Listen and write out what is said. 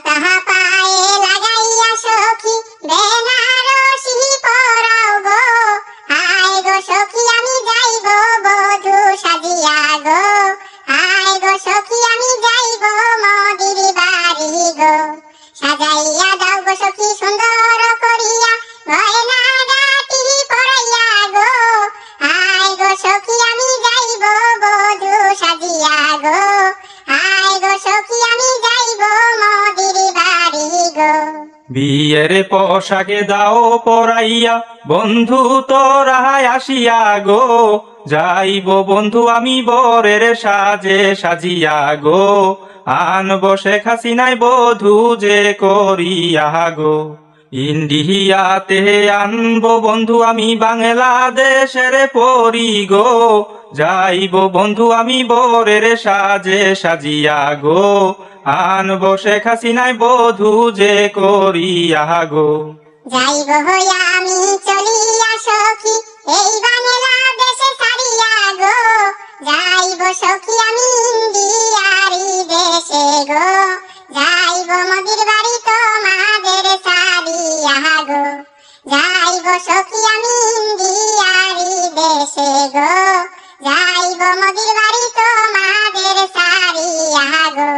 তাহা পায়ে লাগাইয়া সখী বেনারসি পরাও গো। হায় গো সখী আমি যাইব বধূ সাজিয়া গো। হায় গো সখী আমি যাইব মোদির বাড়ি গো। সাজাইয়া দাও গো সখী সুন্দর করিয়া গয়না গাটি পরাইয়া গো। হায় গো সখী আমি যাইব বধূ সাজিয়া গো। হায় গো সখী আমি যাইব মোদির বাড়ি গো। বিয়ের পোশাকে দাও পরাইয়া বন্ধু তোরাই আসিয়া গো। যাইব বন্ধু আমি বরের সাজে সাজিয়া গো। আনবো শেখ হাসিনায় বধূ যে করিয়া গো। ইন্ডিয়াতে আনবো বন্ধু আমি বাংলাদেশের পরি গো। যাইব বন্ধু আমি বরের সাজে সাজিয়া গো। আনবো শেখ হাসিনায় বধূ যে করিয়া গো। যাইব হইয়া আমি চলিয়া সখী এই বাংলাদেশে ছাড়িয়া গো। যাইব সখী আমি ইন্ডিয়ারি দেশে গো। যাইব মোদির বাড়ি তোমাদের ছাড়িয়া গো। যাইব সখী আমি ইন্ডিয়ারি দেশে গো। যাইব মোদির বাড়ি তোমাদের ছাড়িয়া গো।